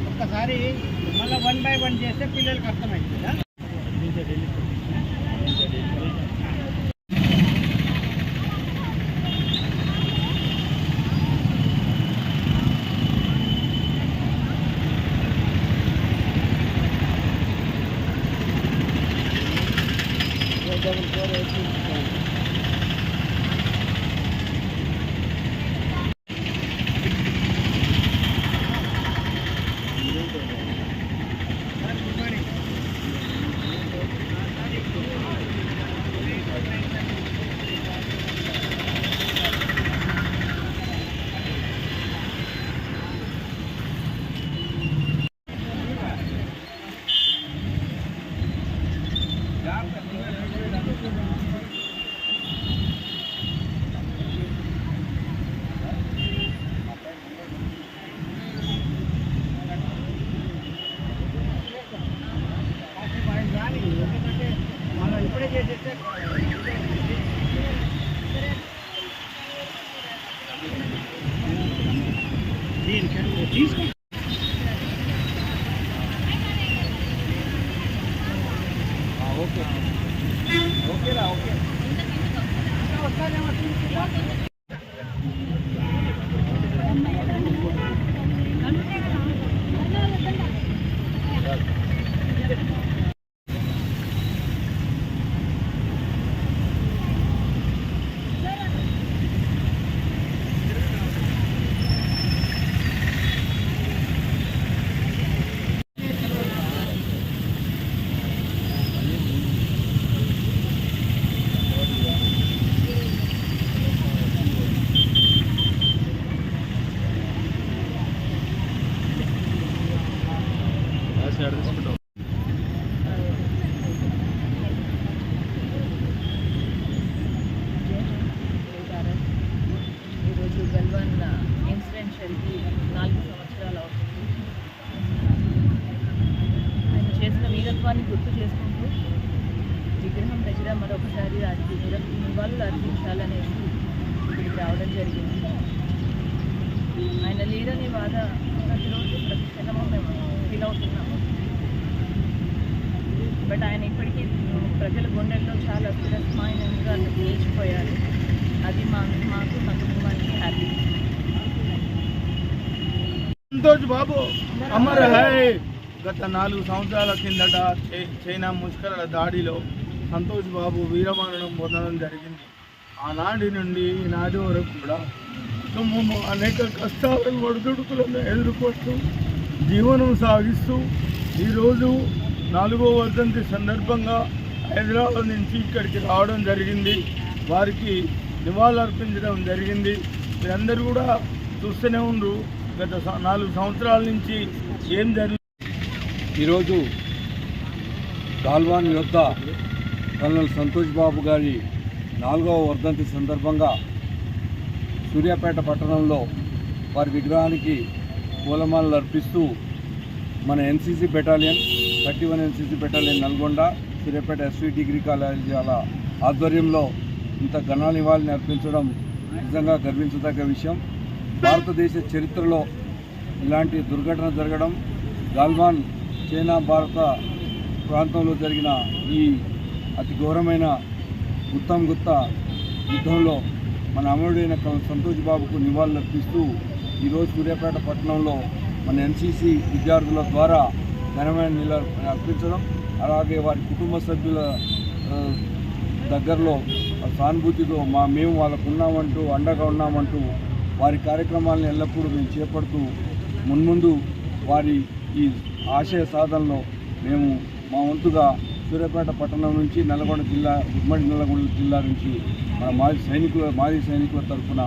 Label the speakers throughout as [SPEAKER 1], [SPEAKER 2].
[SPEAKER 1] ఒక్కసారి మళ్ళీ 1 by 1 చేస్తే పిల్లలకి అర్థమవుతుందా?
[SPEAKER 2] ఈరోజు గల్వాన్ ఇన్సిడెన్షియల్కి 4 సంవత్సరాలు అవుతుంది. ఆయన చేసిన వీరత్వాన్ని గుర్తు చేసుకుంటూ విగ్రహం దగ్గర మరొకసారి నివాళులు అర్పించాలనేసి ఇక్కడికి రావడం జరిగింది. ఆయన లేదనే బాధ ప్రతిరోజు ప్రతి క్షణము మేము ఫీల్ అవుతున్నాము. బట్ ఆయన ఇప్పటికీ ప్రజల గుండెల్లో చాలా స్థిరస్మాయంగా నిలిచిపోయారు. అది మాకు మా కుటుంబానికి హ్యాపీ.
[SPEAKER 3] సంతోష్ బాబు అమర్ హై. గత 4 సంవత్సరాల కిందట చైనా ముష్కరుల దాడిలో సంతోష్ బాబు వీరమరణం పొందడం జరిగింది. ఆనాటి నుండి ఈనాటి వరకు కూడా కుటుంబం అనేక కష్టాలను ఒడిదుడుకులను ఎదుర్కొంటూ జీవనం సాగిస్తూ ఈరోజు 4వ వర్ధంతి సందర్భంగా హైదరాబాద్ నుంచి ఇక్కడికి రావడం జరిగింది. వారికి నివాళులు అర్పించడం జరిగింది. మీరందరూ కూడా చూస్తూనే ఉండ్రు గత 4 సంవత్సరాల నుంచి ఏం జరిగింది.
[SPEAKER 4] ఈరోజు గాల్వాన్ యోద్ధ కల్నల్ సంతోష్ బాబు గారి 4వ వర్ధంతి సందర్భంగా సూర్యాపేట పట్టణంలో వారి విగ్రహానికి పూలమాలలు అర్పిస్తూ మన NCC battalion 31 NCC battalion Nalgonda Suryapet SV degree కాలేజీల ఆధ్వర్యంలో ఇంత ఘన నివాళిని అర్పించడం నిజంగా గర్వించదగ్గ విషయం. భారతదేశ చరిత్రలో ఇలాంటి దుర్ఘటన జరగడం, గాల్వాన్ చైనా భారత ప్రాంతంలో జరిగిన ఈ అతి ఘోరమైన గుత్తం గుత్త యుద్ధంలో మన అమరుడైన సంతోష్ బాబుకు నివాళులర్పిస్తూ ఈరోజు సూర్యాపేట పట్టణంలో మన ఎన్సీసీ విద్యార్థుల ద్వారా ఘనమైన నివాళులు అర్పించడం, అలాగే వారి కుటుంబ సభ్యుల దగ్గరలో సానుభూతితో మేము వాళ్ళకు ఉన్నామంటూ అండగా ఉన్నామంటూ వారి కార్యక్రమాలను ఎల్లప్పుడూ మేము చేపడుతూ మున్ముందు వారి ఈ ఆశయ సాధనలో మేము మా వంతుగా సూర్యాపేట పట్టణం నుంచి నల్గొండ జిల్లా ఉమ్మడి నల్గొండ జిల్లా నుంచి మన మాజీ సైనికుల తరఫున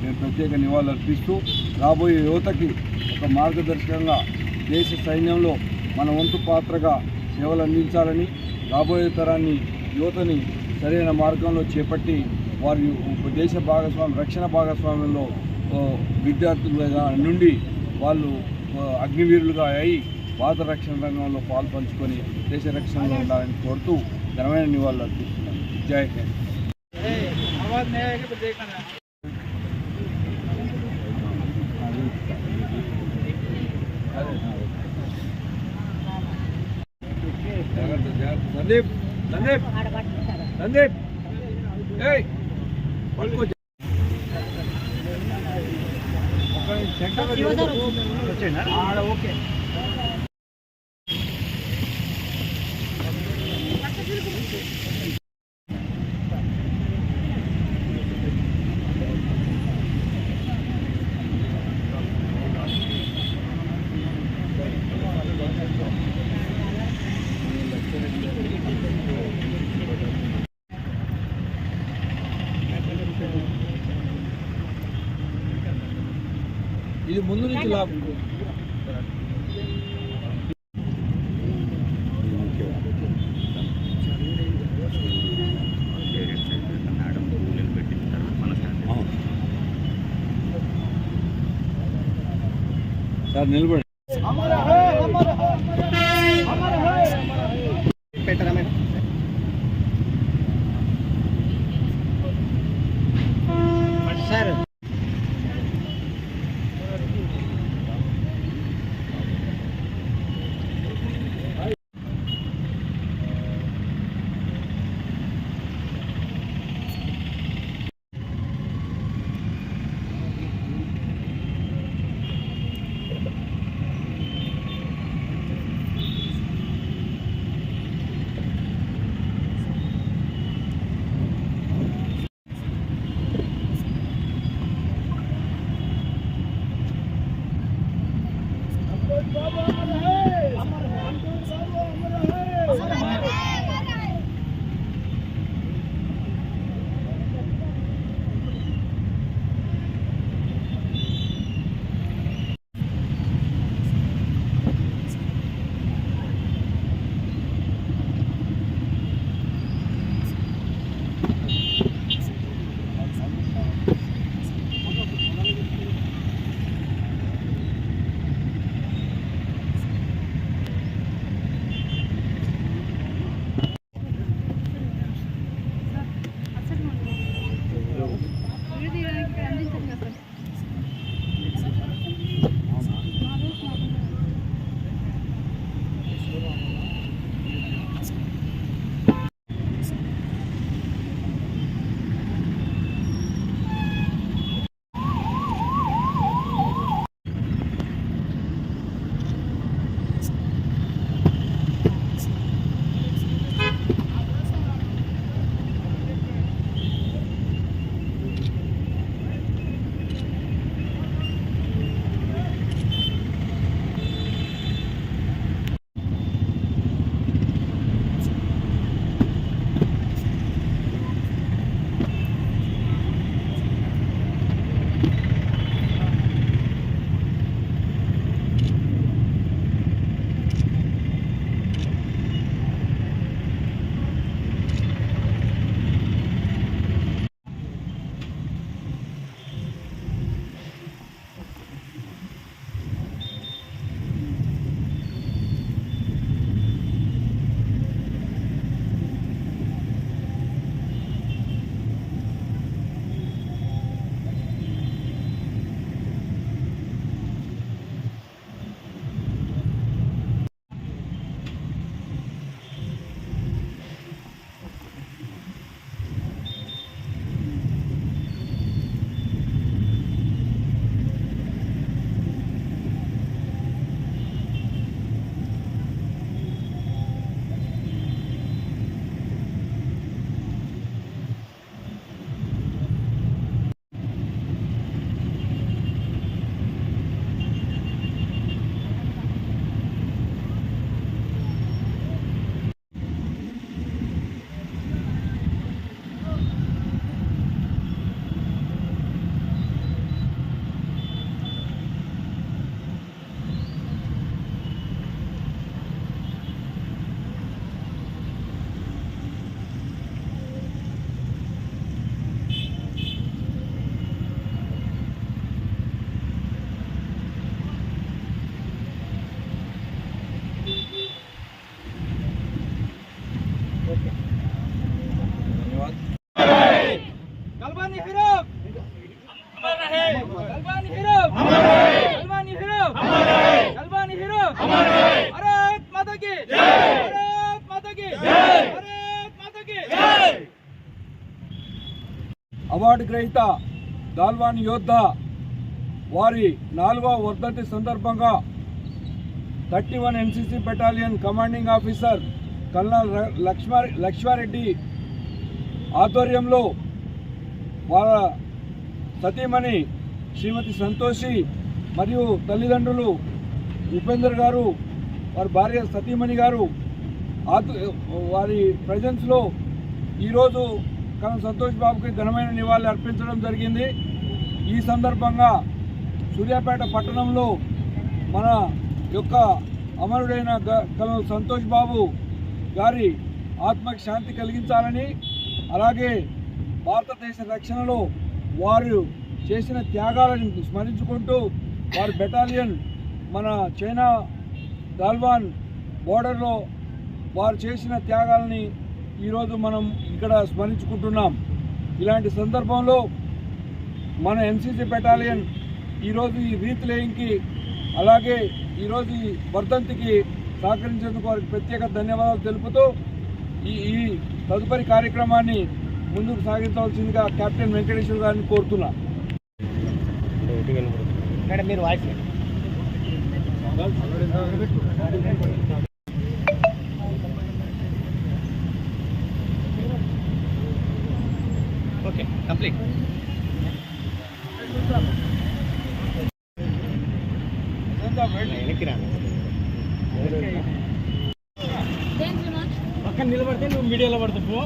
[SPEAKER 4] మేము ప్రత్యేక నివాళులు అర్పిస్తూ రాబోయే యువతకి ఒక మార్గదర్శకంగా దేశ సైన్యంలో మన వంతు పాత్రగా సేవలు అందించాలని, రాబోయే తరాన్ని యువతని సరైన మార్గంలో చేపట్టి వారి దేశ రక్షణ భాగస్వామ్యంలో విద్యార్థులుగా నుండి వాళ్ళు అగ్నివీరులుగా అయి భారత రక్షణ రంగంలో పాల్పంచుకొని దేశ రక్షణలో ఉండాలని కోరుతూ ఘనమైన నివాళులు అర్పిస్తున్నాను. జై హింద్. సందీప్ సందీప్ సందీప్
[SPEAKER 1] ఓకే.
[SPEAKER 4] ఇది ముందు నుంచి లాభం. సార్ నిలబడి
[SPEAKER 1] సార్ गलवानी हीरो अमर रहे, गलवानी हीरो अमर रहे, गलवानी हीरो अमर रहे, गलवानी हीरो अमर रहे। भारत माता की जय, भारत माता की जय, भारत माता की जय।
[SPEAKER 4] అవార్డు గ్రహీత గాల్వాన్ యోద్ధ వారి 4వ వర్ధంతి సందర్భంగా 31 NCC battalion commanding officer colonel Lakshma Reddy ఆధ్వర్యంలో వాళ్ళ సతీమణి శ్రీమతి సంతోషి మరియు తల్లిదండ్రులు ఉపేందర్ గారు, వారి భార్య సతీమణి గారు వారి ప్రజెన్స్లో ఈరోజు కల్నల్ సంతోష్ బాబుకి ఘనమైన నివాళులు అర్పించడం జరిగింది. ఈ సందర్భంగా సూర్యాపేట పట్టణంలో మన యొక్క అమరుడైన కల్నల్ సంతోష్ బాబు గారి ఆత్మకి శాంతి కలిగించాలని, అలాగే భారతదేశ రక్షణలో వారు చేసిన త్యాగాలను స్మరించుకుంటూ వారి బెటాలియన్ మన చైనా గాల్వాన్ బోర్డర్లో వారు చేసిన త్యాగాలని ఈరోజు మనం ఇక్కడ స్మరించుకుంటున్నాం. ఇలాంటి సందర్భంలో మన ఎన్సీసీ బెటాలియన్ ఈరోజు ఈ రీత్ లేయింగ్కి అలాగే ఈరోజు ఈ వర్ధంతికి సహకరించేందుకు వారికి ప్రత్యేక ధన్యవాదాలు తెలుపుతూ ఈ తదుపరి కార్యక్రమాన్ని ముందుకు సాగించవలసిందిగా కెప్టెన్ వెంకటేశ్వర గారిని కోరుతున్నా.
[SPEAKER 1] మీరు వాయిస్ ఓకే కంప్లీట్. పక్కన నిలబడితే నువ్వు మీడియాలో పడుతున్నావు.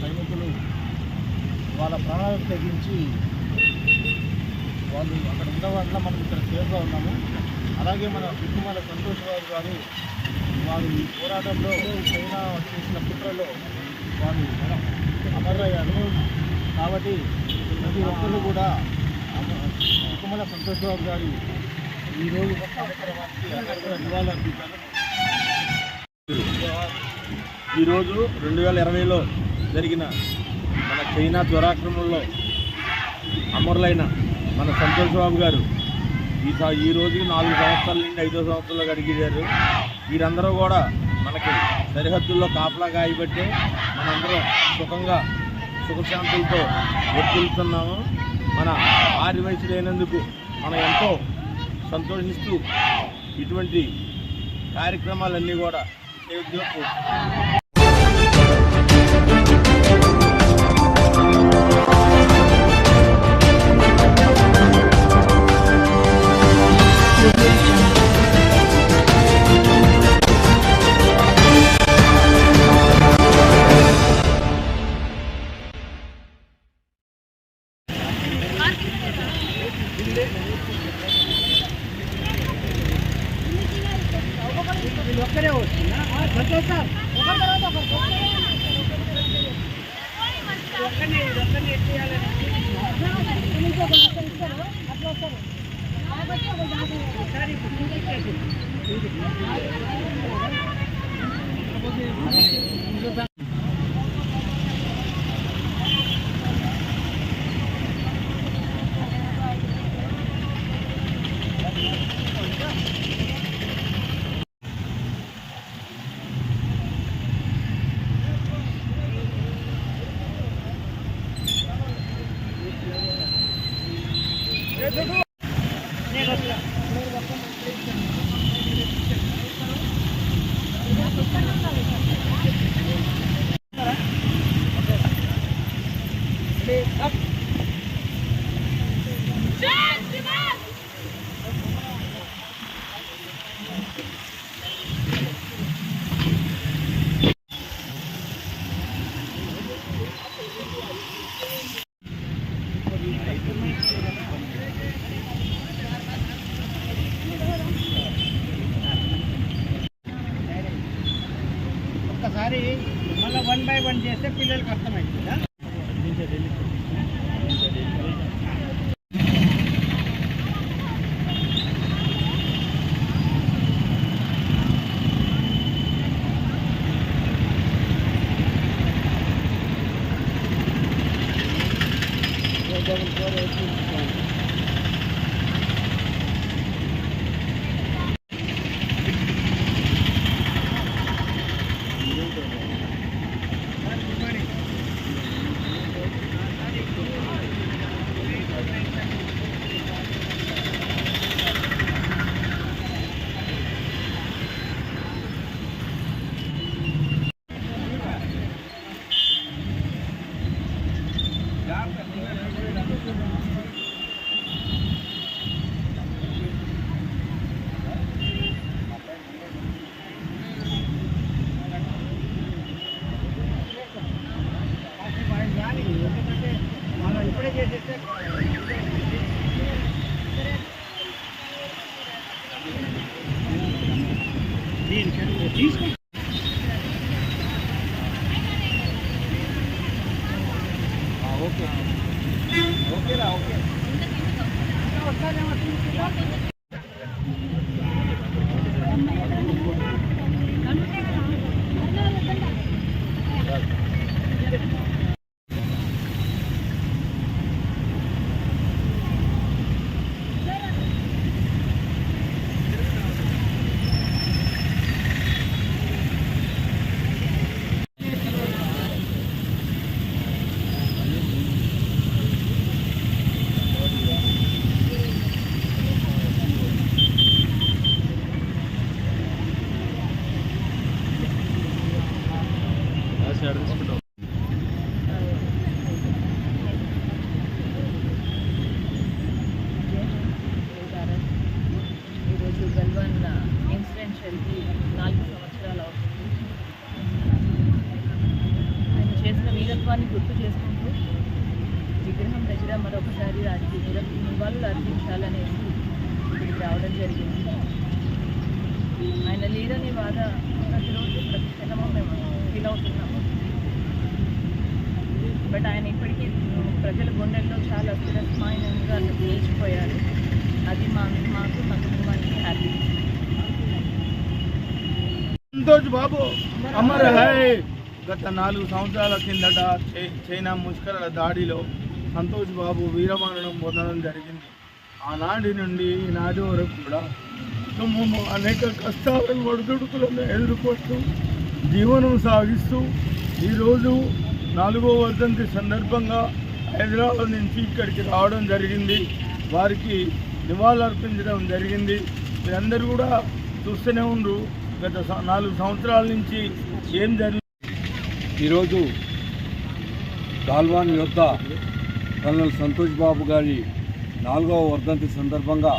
[SPEAKER 3] సైనికులు వాళ్ళ ప్రాణాలు తెగించి వాళ్ళు అక్కడ ఉండడం వల్ల మనం ఇక్కడ సేఫ్గా ఉన్నాము. అలాగే మన కుటుంబాల సంతోష్ బాబు గారు వారు ఈ పోరాటంలో చైనా చేసిన కుట్రలో వారు అమరయ్యారు. కాబట్టి ప్రతి ఒక్కరు కూడా కుటుంబాల సంతోష్ బాబు గారి ఈరోజు కార్యక్రమానికి నివాళులు అర్పించారు. ఈరోజు 2020లో జరిగిన మన చైనా దురాక్రమణలో అమరులైన మన సంతోష్ బాబు గారు ఈ రోజుకి 4 సంవత్సరాల నుండి 5వ సంవత్సరంలో గడిగారు. వీరందరూ కూడా మనకి సరిహద్దుల్లో కాపలా గాయబట్టే మనందరం సుఖశాంతులతో వర్తిల్లుతున్నాము. మన ఆరి వయసు లేనందుకు మనం ఎంతో సంతోషిస్తూ ఇటువంటి కార్యక్రమాలన్నీ కూడా చేయొచ్చు.
[SPEAKER 1] ఒక్కసారి మళ్ళీ 1 by 1 చేస్తే పిల్లలకి అర్థమవుతుందా? మనం ఇప్పుడే చేసేస్తే తీసుకుంటాం. ఓకే ఓకేరా ఓకే
[SPEAKER 2] ఈరోజు గల్వాన్ ఇన్సిడెంట్ జరిగి 4 సంవత్సరాలు అవుతుంది. ఆయన చేసిన వీరత్వాన్ని గుర్తు చేసుకుంటూ విగ్రహం దగ్గర మరొకసారి నివాళులు అర్పించాలనేసి ఇక్కడికి రావడం జరిగింది. ఆయన లేదని బాధ ప్రతిరోజు ప్రతి క్షణము మేము ఫీల్ అవుతున్నాము. బట్ ఆయన ఇప్పటికీ ప్రజల గుండెల్లో చాలా స్థిరస్థాయిగా నిలిచిపోయారు. అది మాకు మా కుటుంబానికి హ్యాపీ.
[SPEAKER 3] సంతోష్ బాబు అమర్ హై. గత 4 సంవత్సరాల కిందట చైనా ముష్కరుల దాడిలో సంతోష్ బాబు వీరమరణం పొందడం జరిగింది. ఆనాటి నుండి ఈనాటి వరకు కూడా కుటుంబము అనేక కష్టాలను ఒడిదుడుకులను ఎదుర్కొంటూ జీవనం సాగిస్తూ ఈరోజు 4వ వర్ధంతి సందర్భంగా హైదరాబాద్ నుంచి ఇక్కడికి రావడం జరిగింది. వారికి నివాళులర్పించడం జరిగింది. మీరందరూ కూడా చూస్తూనే ఉండ్రు గత 4 సంవత్సరాల నుంచి ఏం జరిగింది.
[SPEAKER 4] ఈరోజు గాల్వాన్ యోద్ధ కల్నల్ సంతోష్ బాబు గారి 4వ వర్ధంతి సందర్భంగా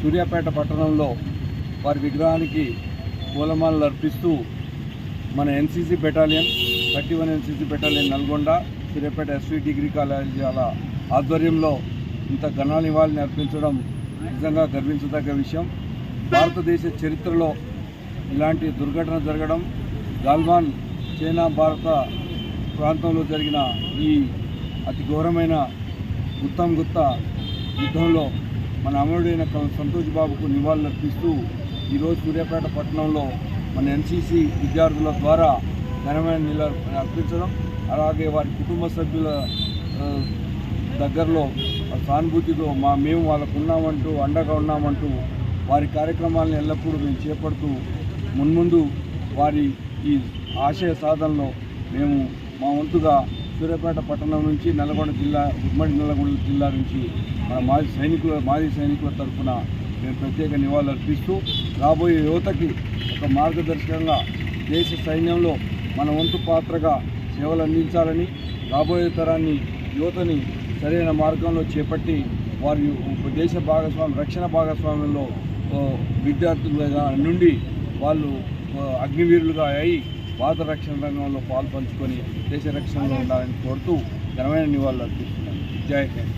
[SPEAKER 4] సూర్యాపేట పట్టణంలో వారి విగ్రహానికి పూలమాలలు అర్పిస్తూ మన NCC battalion 31 NCC battalion Nalgonda Suryapet SV degree కాలేజీల ఆధ్వర్యంలో ఇంత ఘన నివాళిని అర్పించడం నిజంగా గర్వించదగ్గ విషయం. భారతదేశ చరిత్రలో ఇలాంటి దుర్ఘటన జరగడం, గాల్వాన్ చైనా భారత ప్రాంతంలో జరిగిన ఈ అతి ఘోరమైన గుత్తం గుత్త యుద్ధంలో మన అమరుడైన సంతోష్ బాబుకు నివాళులర్పిస్తూ ఈరోజు సూర్యాపేట పట్టణంలో మన ఎన్సీసీ విద్యార్థుల ద్వారా ఘనమైన నివాళులు అర్పించడం, అలాగే వారి కుటుంబ సభ్యుల దగ్గరలో సానుభూతితో మేము వాళ్ళకు ఉన్నామంటూ అండగా ఉన్నామంటూ వారి కార్యక్రమాలను ఎల్లప్పుడూ మేము చేపడుతూ మున్ముందు వారి ఈ ఆశయ సాధనలో మేము మా వంతుగా సూర్యాపేట పట్టణం నుంచి నల్గొండ జిల్లా ఉమ్మడి నల్గొండ జిల్లా నుంచి మన మాజీ సైనికుల తరఫున మేము ప్రత్యేక నివాళులు అర్పిస్తూ రాబోయే యువతకి ఒక మార్గదర్శకంగా దేశ సైన్యంలో మన వంతు పాత్రగా సేవలు అందించాలని, రాబోయే తరాన్ని యువతని సరైన మార్గంలో చేపట్టి వారి దేశ రక్షణ భాగస్వామ్యంలో విద్యార్థులుగా నుండి వాళ్ళు అగ్నివీరులుగా అయి భారత రక్షణ రంగంలో పాల్పంచుకొని దేశ రక్షణలో ఉండాలని కోరుతూ ఘనమైన నివాళులు అర్పిస్తున్నాను. జై హింద్.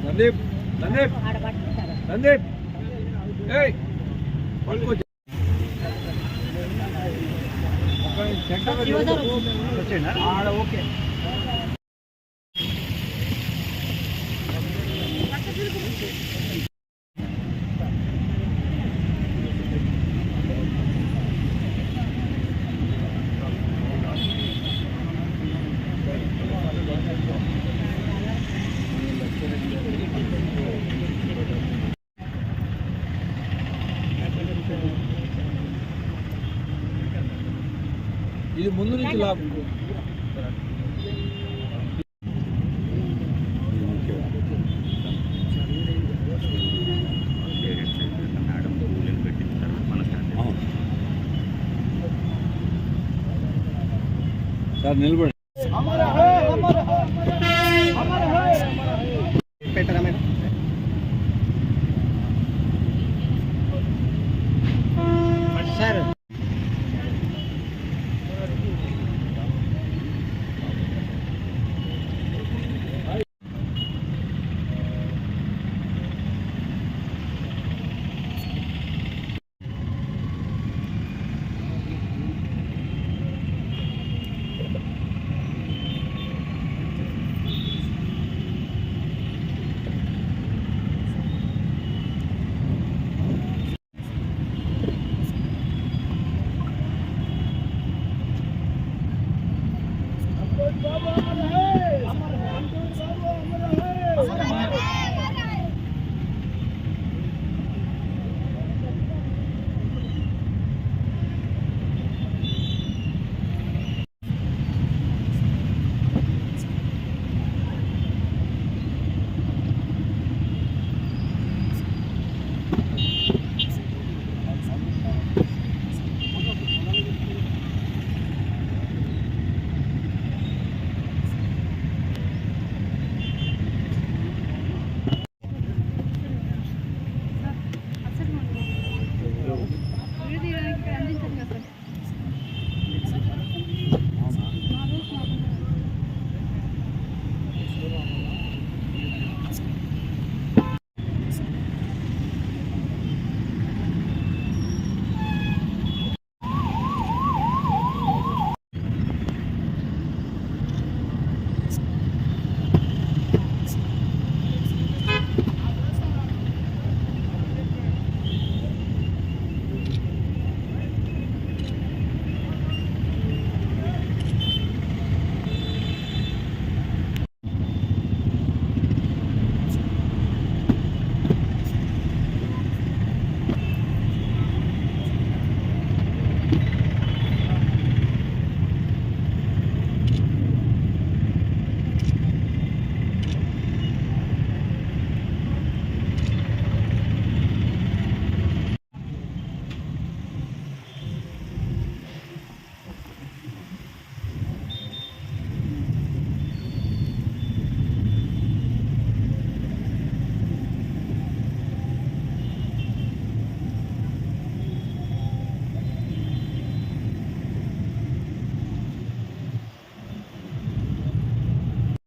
[SPEAKER 4] సందీప్ సందీప్ సందీప్ ఓకే. ఇది ముందు నుంచి లాభం. సార్ నిలబడి